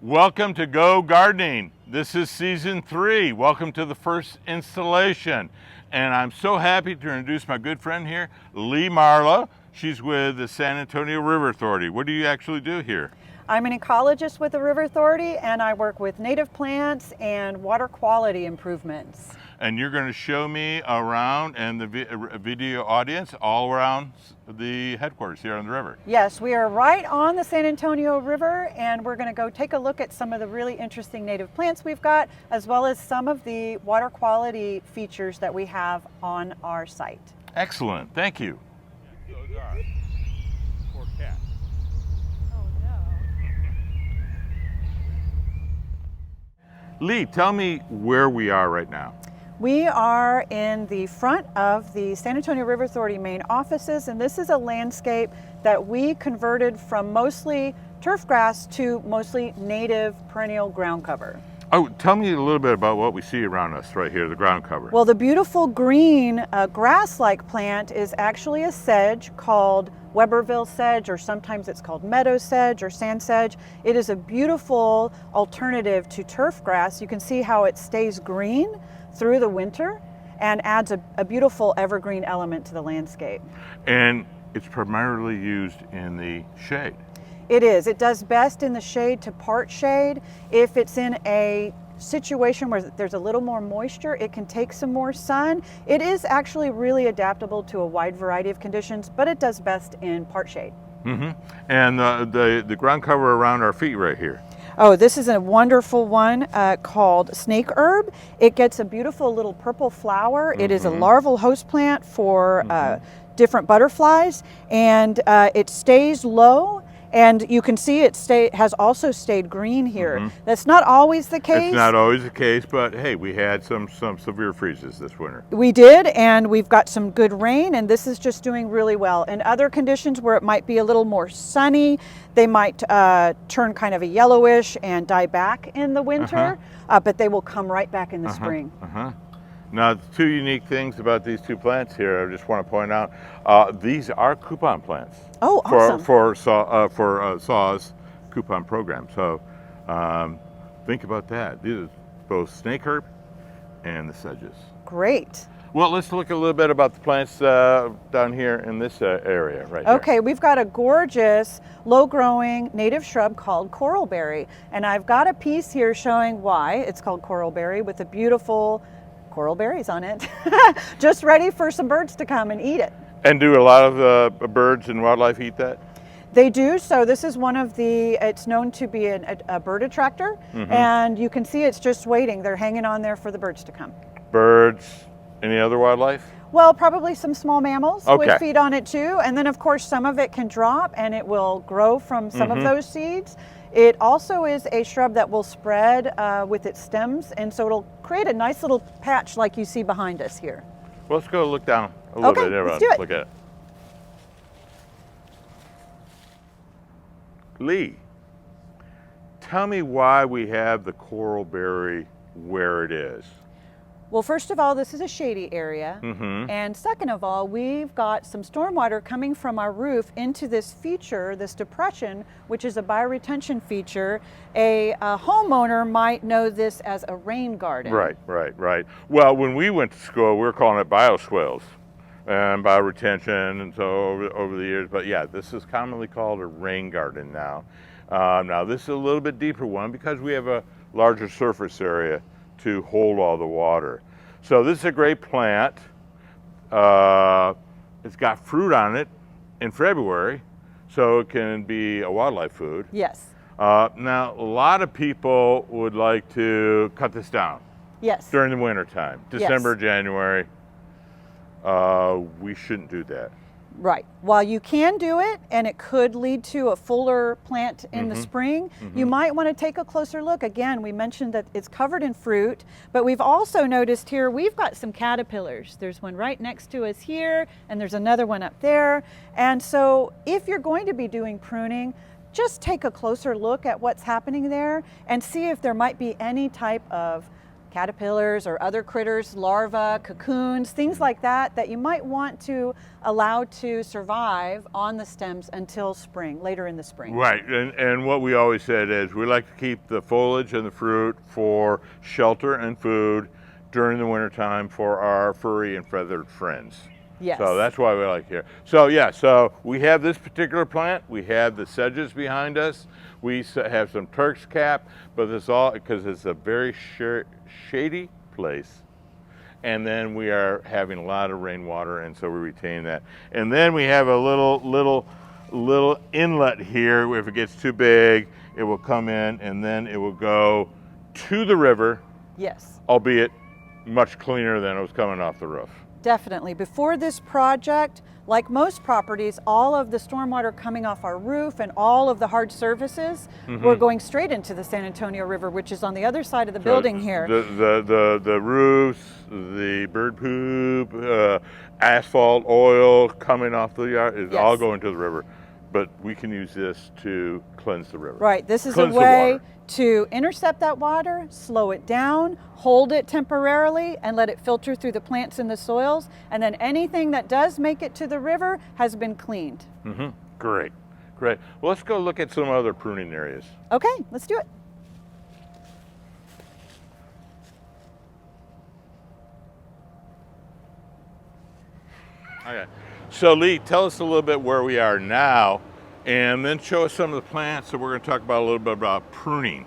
Welcome to Go Gardening. This is season 3. Welcome to the first installation. And I'm so happy to introduce my good friend here, Lee Marlowe. She's with the San Antonio River Authority. What do you actually do here? I'm an ecologist with the River Authority, and I work with native plants and water quality improvements. And you're going to show me around and the video audience all around the headquarters here on the river. Yes, we are right on the San Antonio River, and we're going to go take a look at some of the really interesting native plants we've got, as well as some of the water quality features that we have on our site. Excellent, thank you. Those are poor cats. Oh no. Lee, tell me where we are right now. We are in the front of the San Antonio River Authority main offices, and this is a landscape that we converted from mostly turf grass to mostly native perennial ground cover. Oh, tell me a little bit about what we see around us right here, the ground cover. Well, the beautiful green grass-like plant is actually a sedge called Weberville sedge, or sometimes it's called meadow sedge or sand sedge. It is a beautiful alternative to turf grass. You can see how it stays green through the winter and adds a beautiful evergreen element to the landscape. And it's primarily used in the shade. It is. It does best in the shade to part shade. If it's in a situation where there's a little more moisture, it can take some more sun. It is actually really adaptable to a wide variety of conditions, but it does best in part shade. And the ground cover around our feet right here. Oh, this is a wonderful one called snake herb. It gets a beautiful little purple flower. It is a larval host plant for different butterflies, and it stays low. And you can see it has also stayed green here. That's not always the case. It's not always the case, but hey, we had some severe freezes this winter. We did, and we've got some good rain, and this is just doing really well. In other conditions where it might be a little more sunny, they might turn kind of a yellowish and die back in the winter, but they will come right back in the spring. Now, the two unique things about these two plants here, I just want to point out, these are coupon plants. Oh, awesome. For SAW's coupon program. So think about that. These are both snake herb and the sedges. Great. Well, let's look a little bit about the plants down here in this area right here. Okay, we've got a gorgeous low-growing native shrub called coralberry, and I've got a piece here showing why it's called coralberry with the beautiful coral berries on it, just ready for some birds to come and eat it. And do a lot of birds and wildlife eat that? They do. So this is one of it's known to be a bird attractor, and you can see it's just waiting. They're hanging on there for the birds to come. Birds, any other wildlife? Well, probably some small mammals Okay. would feed on it too. And then of course some of it can drop and it will grow from some of those seeds. It also is a shrub that will spread with its stems, and so it'll create a nice little patch like you see behind us here. Well, let's go look down a little bit. Let's do it. Look at it. Lee, tell me why we have the coralberry where it is. Well, first of all, this is a shady area. And second of all, we've got some stormwater coming from our roof into this feature, this depression, which is a bioretention feature. A homeowner might know this as a rain garden. Right. Well, when we went to school, we were calling it bioswales and bioretention, and so over the years. But yeah, this is commonly called a rain garden now. Now, this is a little bit deeper one because we have a larger surface area to hold all the water. So this is a great plant. It's got fruit on it in February, so it can be a wildlife food. Yes. Now, a lot of people would like to cut this down. Yes. During the winter time, December, January. We shouldn't do that. Right. While you can do it, and it could lead to a fuller plant in the spring, you might want to take a closer look. Again, we mentioned that it's covered in fruit, but we've also noticed here we've got some caterpillars. There's one right next to us here, and there's another one up there. And so if you're going to be doing pruning, just take a closer look at what's happening there and see if there might be any type of caterpillars or other critters, larvae, cocoons, things like that, that you might want to allow to survive on the stems until spring, later in the spring. Right, and what we always said is we like to keep the foliage and the fruit for shelter and food during the wintertime for our furry and feathered friends. Yes. So that's why we like here. So yeah, so we have this particular plant. We have the sedges behind us. We have some Turk's cap, but it's all because it's a very shady place. And then we are having a lot of rainwater, and so we retain that. And then we have a little inlet here. If it gets too big, it will come in, and then it will go to the river. Yes. Albeit much cleaner than it was coming off the roof. Definitely. Before this project, like most properties, all of the stormwater coming off our roof and all of the hard surfaces were going straight into the San Antonio River, which is on the other side of the building here. The roofs, the bird poop, asphalt, oil coming off the yard is all going to the river. But we can use this to cleanse the river. Right. This is a way to intercept that water, slow it down, hold it temporarily, and let it filter through the plants in the soils. And then anything that does make it to the river has been cleaned. Great, great. Well, let's go look at some other pruning areas. Okay, let's do it. Okay. So Lee, tell us a little bit where we are now, and then show us some of the plants that we're going to talk about a little bit about pruning.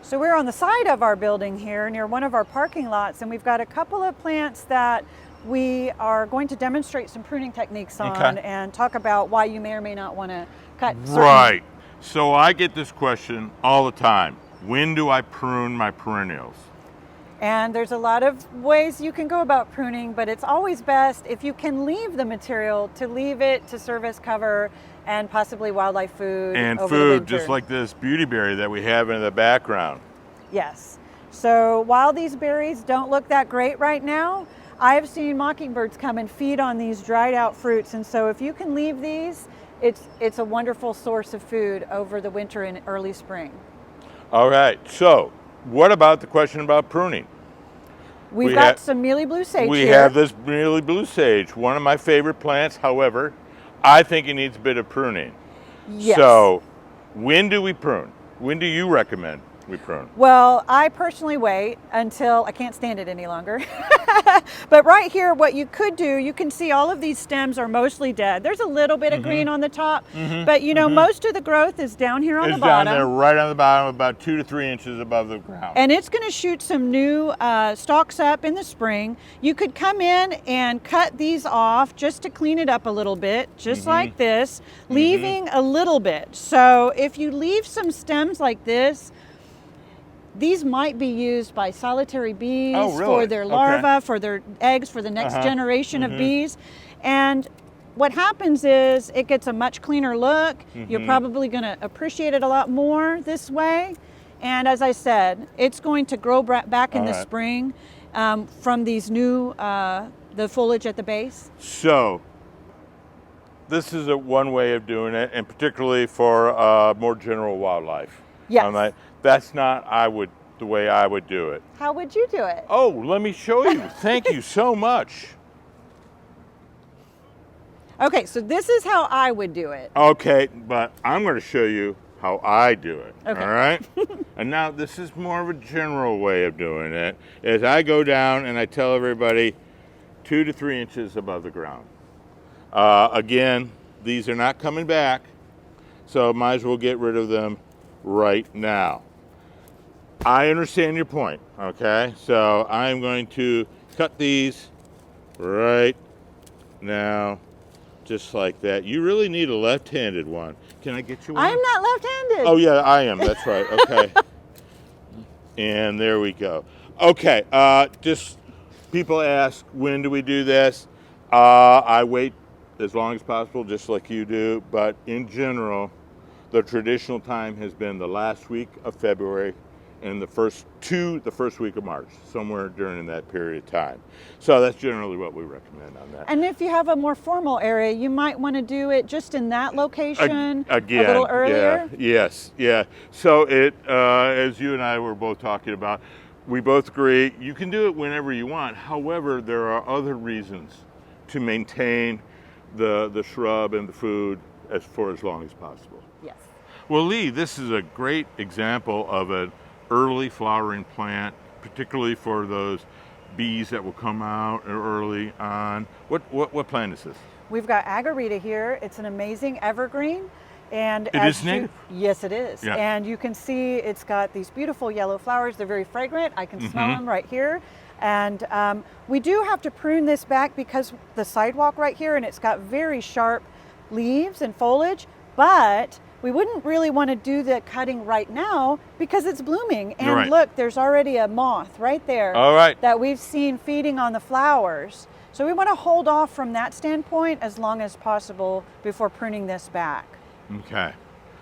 So we're on the side of our building here near one of our parking lots, and we've got a couple of plants that we are going to demonstrate some pruning techniques on and talk about why you may or may not want to cut certain. Right. So I get this question all the time. When do I prune my perennials? And there's a lot of ways you can go about pruning, but it's always best if you can leave the material to leave it to serve as cover and possibly wildlife food. And over the food, winter. just like this beauty berry that we have in the background. Yes. So while these berries don't look that great right now, I've seen mockingbirds come and feed on these dried out fruits. And so if you can leave these, it's a wonderful source of food over the winter and early spring. All right. So what about the question about pruning? We've got some mealy blue sage We here. have this mealy blue sage, one of my favorite plants. However, I think it needs a bit of pruning. Yes. So when do we prune? When do you recommend we prune? Well, I personally wait until I can't stand it any longer. But right here, what you could do, you can see all of these stems are mostly dead. There's a little bit of green on the top, but you know, most of the growth is down here on the bottom. It's down there right on the bottom, about 2 to 3 inches above the ground. And it's going to shoot some new stalks up in the spring. You could come in and cut these off just to clean it up a little bit, just like this, leaving a little bit. So if you leave some stems like this, these might be used by solitary bees for their larvae, for their eggs, for the next generation of bees. And what happens is it gets a much cleaner look. You're probably going to appreciate it a lot more this way. And as I said, it's going to grow back in the spring from these new, the foliage at the base. So this is one way of doing it, and particularly for more general wildlife. Yes. That's not the way I would do it. How would you do it? Oh, let me show you. Thank you so much. Okay, so this is how I would do it. Okay, but I'm going to show you how I do it. Okay. All right? And now this is more of a general way of doing it, is I go down and I tell everybody 2 to 3 inches above the ground. Again, these are not coming back, so might as well get rid of them right now. I understand your point, okay? So I'm going to cut these right now, just like that. You really need a left-handed one. Can I get you one? I'm not left-handed. Oh yeah, I am, that's right, okay. And there we go. Okay, just people ask, when do we do this? I wait as long as possible, just like you do, but in general, the traditional time has been the last week of February and the first week of March, somewhere during that period of time. So that's generally what we recommend on that. And if you have a more formal area, you might want to do it just in that location Again, a little earlier. Yeah, yes, yeah. So it, as you and I were both talking about, we both agree you can do it whenever you want. However, there are other reasons to maintain the shrub and the food for as long as possible. Yes. Well, Lee, this is a great example of an early flowering plant, particularly for those bees that will come out early on. What plant is this? We've got agarita here. It's an amazing evergreen. And It is native? Yes, it is. Yeah. And you can see it's got these beautiful yellow flowers. They're very fragrant. I can smell them right here. And we do have to prune this back because the sidewalk right here, and it's got very sharp leaves and foliage, but we wouldn't really want to do the cutting right now because it's blooming. And right. Look, there's already a moth right there All right. that we've seen feeding on the flowers. So we want to hold off from that standpoint as long as possible before pruning this back. Okay.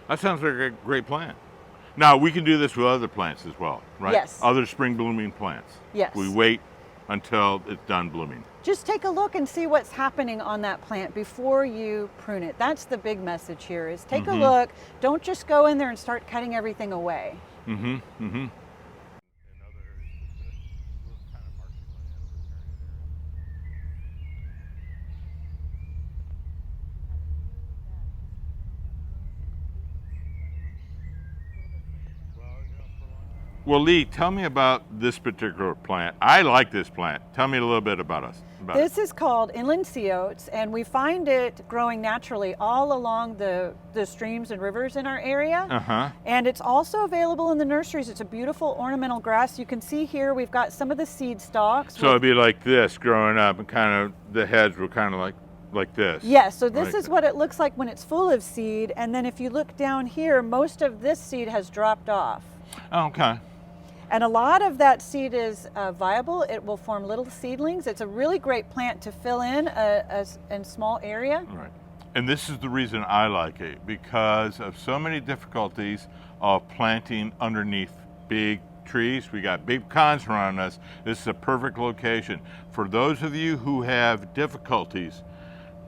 That sounds like a great plant. Now, we can do this with other plants as well, right? Yes. Other spring blooming plants. Yes. We wait until it's done blooming. Just take a look and see what's happening on that plant before you prune it. That's the big message here is take a look. Don't just go in there and start cutting everything away. Well, Lee, tell me about this particular plant. I like this plant. Tell me a little bit about it. This is called inland sea oats, and we find it growing naturally all along the streams and rivers in our area. And it's also available in the nurseries. It's a beautiful ornamental grass. You can see here we've got some of the seed stalks. So it'd be like this growing up, and kind of the heads were kind of like this. Yes, so this is what it looks like when it's full of seed. And then if you look down here, most of this seed has dropped off. Oh, okay. And a lot of that seed is viable. It will form little seedlings. It's a really great plant to fill in a small area. Right. And this is the reason I like it, because of so many difficulties of planting underneath big trees. We got big ponds around us. This is a perfect location. For those of you who have difficulties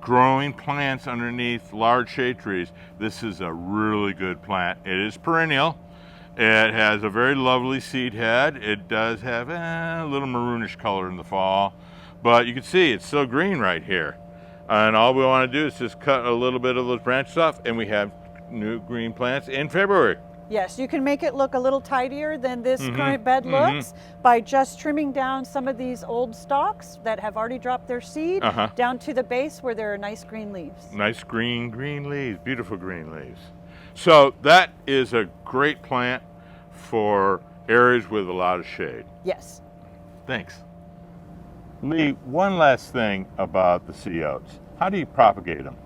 growing plants underneath large shade trees, this is a really good plant. It is perennial. It has a very lovely seed head. It does have a little maroonish color in the fall, but you can see it's still green right here. And all we want to do is just cut a little bit of those branches off, and we have new green plants in February. Yes, you can make it look a little tidier than this current bed looks by just trimming down some of these old stalks that have already dropped their seed down to the base where there are nice green leaves. Nice green leaves, beautiful green leaves. So that is a great plant for areas with a lot of shade. Yes. Thanks. Lee, one last thing about the sea oats. How do you propagate them?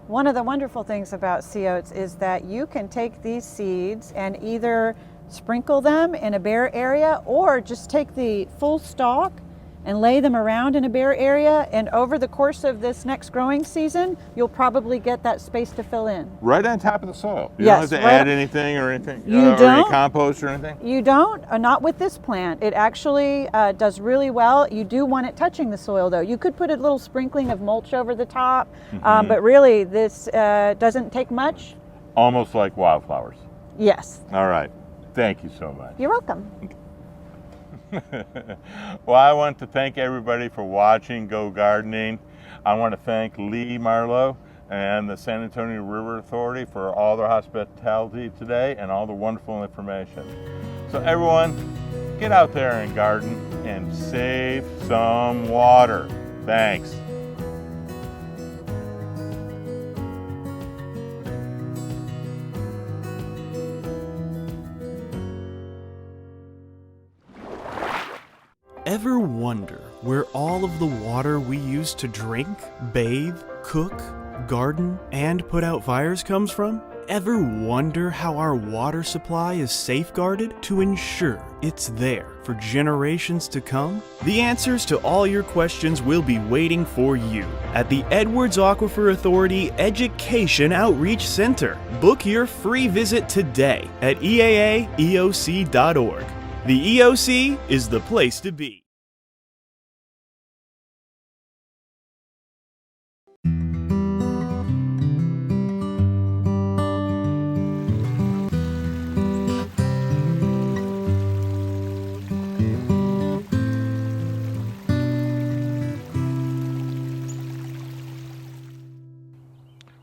One of the wonderful things about sea oats is that you can take these seeds and either sprinkle them in a bare area or just take the full stalk and lay them around in a bare area, and over the course of this next growing season, you'll probably get that space to fill in. Right on top of the soil. You Yes, don't have to right add anything or anything? You or don't. any compost or anything? You don't, not with this plant. It actually does really well. You do want it touching the soil though. You could put a little sprinkling of mulch over the top, but really this doesn't take much. Almost like wildflowers. Yes. All right. Thank you so much. You're welcome. Well, I want to thank everybody for watching Go Gardening. I want to thank Lee Marlowe and the San Antonio River Authority for all their hospitality today and all the wonderful information. So everyone, get out there and garden and save some water. Thanks. Ever wonder where all of the water we use to drink, bathe, cook, garden, and put out fires comes from? Ever wonder how our water supply is safeguarded to ensure it's there for generations to come? The answers to all your questions will be waiting for you at the Edwards Aquifer Authority Education Outreach Center. Book your free visit today at eaaeoc.org. The EOC is the place to be.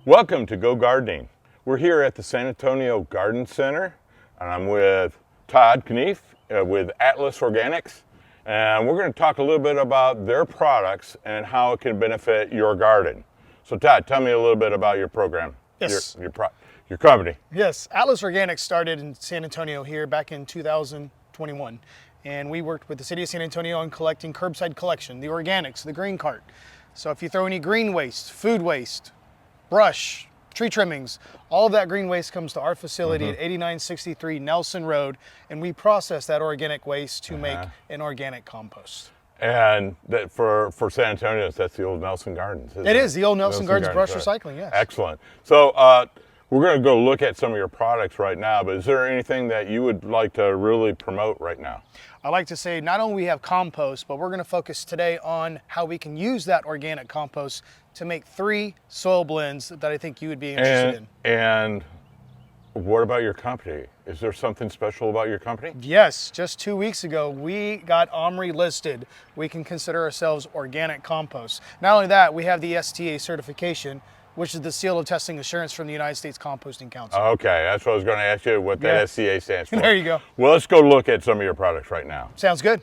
Welcome to Go Gardening. We're here at the San Antonio Garden Center, and I'm with Todd Knief with Atlas Organics, and we're going to talk a little bit about their products and how it can benefit your garden. So Todd, tell me a little bit about your program, Yes. your company. Yes, Atlas Organics started in San Antonio here back in 2021. And we worked with the city of San Antonio on collecting curbside collection, the organics, the green cart. So if you throw any green waste, food waste, brush, tree trimmings, all of that green waste comes to our facility at 8963 Nelson Road, and we process that organic waste to make an organic compost. And that for San Antonio, that's the old Nelson Gardens. It is the old Nelson Gardens brush recycling, yes. Excellent. So we're going to go look at some of your products right now, but is there anything that you would like to really promote right now? I like to say not only we have compost, but we're going to focus today on how we can use that organic compost to make 3 soil blends that I think you would be interested in. And what about your company? Is there something special about your company? Yes, just 2 weeks ago, we got OMRI listed. We can consider ourselves organic compost. Not only that, we have the STA certification, which is the seal of testing assurance from the United States Composting Council. Okay, that's what I was going to ask you, what that SCA stands for. There you go. Well, let's go look at some of your products right now. Sounds good.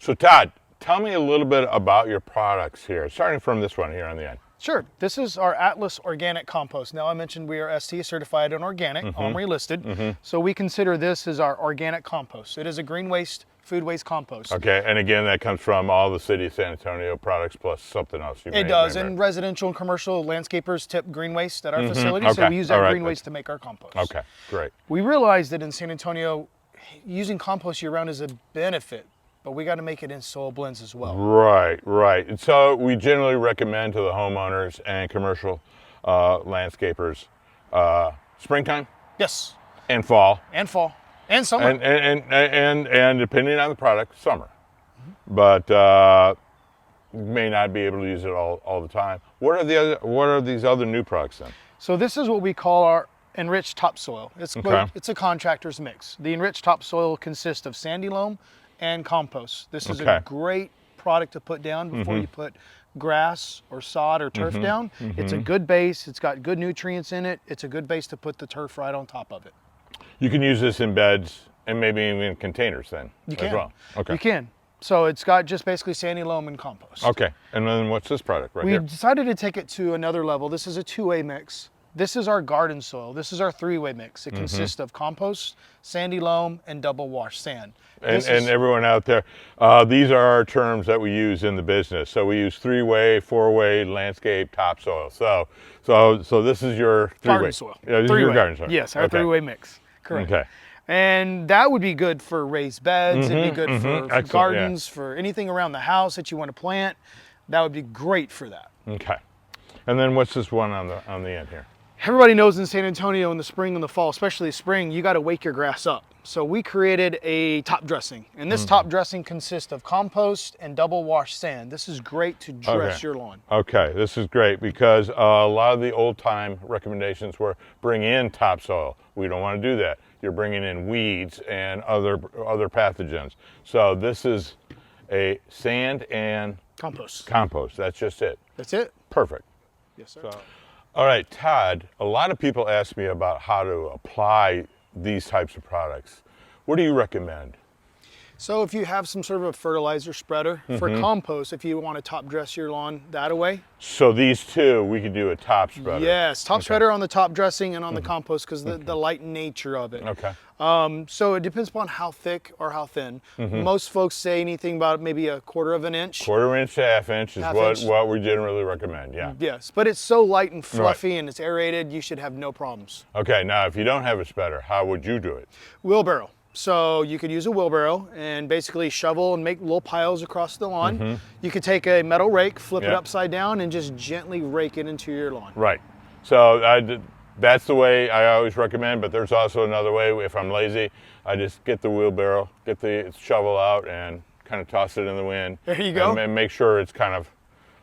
So Todd, tell me a little bit about your products here, starting from this one here on the end. Sure. This is our Atlas Organic Compost. Now, I mentioned we are STA certified and organic, OMRI listed. So we consider this as our organic compost. It is a green waste, food waste compost. Okay, and again, that comes from all the city of San Antonio products plus something else you may It does, remember. and residential and commercial landscapers tip green waste at our facility, so Okay. we use that All right. green waste to make our compost. Okay, great. We realized that in San Antonio, using compost year-round is a benefit, but we got to make it in soil blends as well. Right, right. And so we generally recommend to the homeowners and commercial landscapers springtime Yes, and fall, and fall, and summer. and depending on the product, summer. But you may not be able to use it all the time. What are these other new products then? So this is what we call our enriched topsoil. Okay. It's a contractor's mix. The enriched topsoil consists of sandy loam and compost. This is Okay. a great product to put down before you put grass or sod or turf down. It's a good base. It's got good nutrients in it. It's a good base to put the turf right on top of it. You can use this in beds and maybe even containers then You as can. well. Okay. You can. So it's got just basically sandy loam and compost. Okay. And then what's this product right We here? decided to take it to another level. This is a 2-way mix. This is our garden soil. This is our 3-way mix. It consists of compost, sandy loam, and double wash sand. And everyone out there, these are our terms that we use in the business. So we use 3-way, 4-way, landscape, topsoil. So this is your 3-way. Garden soil. Yeah, this is your garden soil. Yes, our Okay. 3-way mix. Correct. Okay. And that would be good for raised beds. It'd be good for Excellent, gardens, for anything around the house that you want to plant. That would be great for that. Okay. And then what's this one on the end here? Everybody knows in San Antonio in the spring and the fall, especially spring, you got to wake your grass up. So we created a top dressing, and this top dressing consists of compost and double wash sand. This is great to dress your lawn. Okay, this is great because a lot of the old time recommendations were bring in topsoil. We don't want to do that. You're bringing in weeds and other pathogens. So this is a sand and Compost. That's just it. That's it. Perfect. Yes, sir. All right, Todd, a lot of people ask me about how to apply these types of products. What do you recommend? So if you have some sort of a fertilizer spreader for compost, if you want to top dress your lawn that way. So these two, we could do a top spreader. Yes, top spreader on the top dressing and on the compost because the light nature of it. Okay. So it depends upon how thick or how thin. Most folks say anything about maybe a 1/4 of an inch. 1/4 inch to 1/2 inch is Half inch. what we generally recommend, yeah. Yes, but it's so light and fluffy and it's aerated, you should have no problems. Okay, now if you don't have a spreader, how would you do it? Wheelbarrow. So you could use a wheelbarrow and basically shovel and make little piles across the lawn. You could take a metal rake, flip it upside down, and just gently rake it into your lawn. Right. So that's the way I always recommend, but there's also another way. If I'm lazy, I just get the wheelbarrow, get the shovel out, and kind of toss it in the wind. There you go. And make sure it's kind of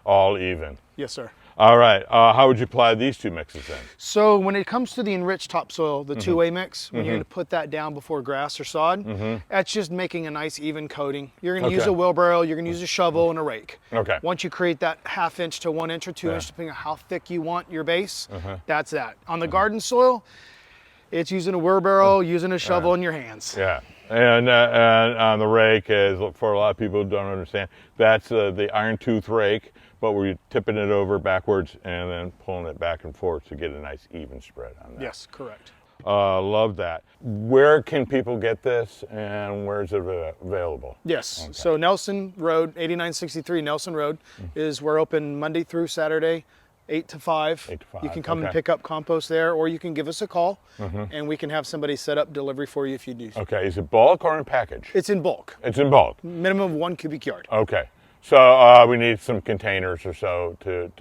all even. Yes, sir. All right. How would you apply these two mixes then? So when it comes to the enriched topsoil, the two-way mix, when you're going to put that down before grass or sod, that's just making a nice even coating. You're going to use a wheelbarrow, you're going to use a shovel and a rake. Okay. Once you create that 1/2 inch to 1 inch or 2 inch, depending on how thick you want your base, that's that. On the garden soil, it's using a wheelbarrow, using a shovel in your hands. Yeah. And on the rake, is for a lot of people who don't understand, that's the iron tooth rake, but we're tipping it over backwards and then pulling it back and forth to get a nice even spread on that. Yes, correct. Love that. Where can people get this and where is it available? Yes, Okay. so Nelson Road, 8963 Nelson Road, is we're open Monday through Saturday, 8 to 5. 8 to 5, You can come and okay. pick up compost there, or you can give us a call, and we can have somebody set up delivery for you if you do. Okay, is it bulk or in package? It's in bulk, It's in bulk. minimum of 1 cubic yard. Okay. So we need some containers or so to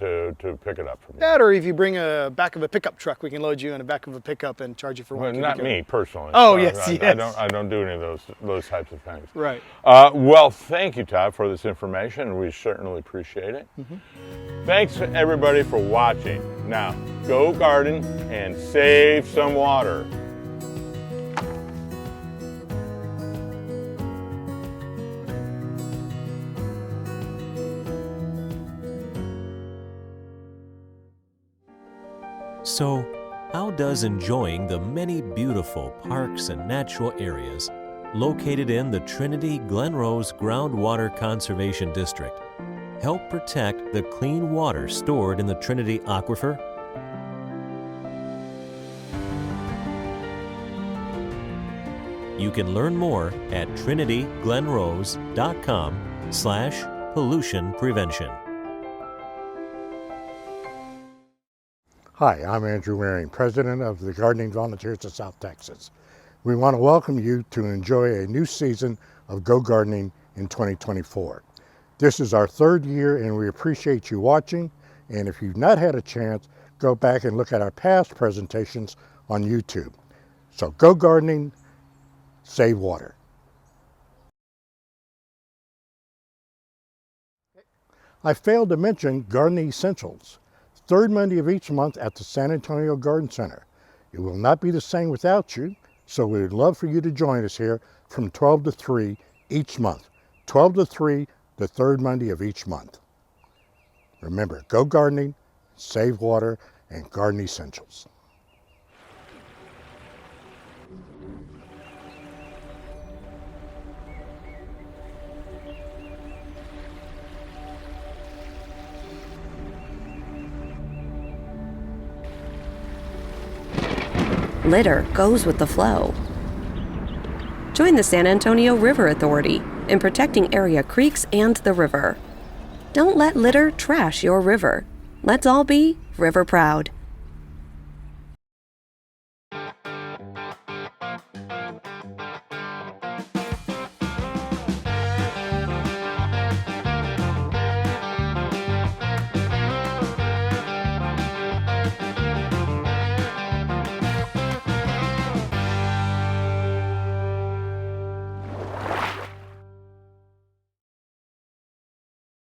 pick it up from you. That, or if you bring a back of a pickup truck, we can load you in the back of a pickup and charge you for 1 Well, cubic not yard. me personally. Oh, So yes, yes. I don't do any of those types of things. Right. Well, thank you, Todd, for this information. We certainly appreciate it. Thanks everybody for watching. Now, go garden and save some water. So, how does enjoying the many beautiful parks and natural areas located in the Trinity Glen Rose Groundwater Conservation District help protect the clean water stored in the Trinity Aquifer? You can learn more at trinityglenrose.com/pollution prevention. Hi, I'm Andrew Waring, President of the Gardening Volunteers of South Texas. We want to welcome you to enjoy a new season of Go Gardening in 2024. This is our 3rd year and we appreciate you watching. And if you've not had a chance, go back and look at our past presentations on YouTube. So go gardening, save water. I failed to mention Gardening Essentials. 3rd Monday of each month at the San Antonio Garden Center. It will not be the same without you, so we would love for you to join us here from 12 to 3 each month. 12 to 3, the 3rd Monday of each month. Remember, go gardening, save water, and garden essentials. Litter goes with the flow. Join the San Antonio River Authority in protecting area creeks and the river. Don't let litter trash your river. Let's all be river proud.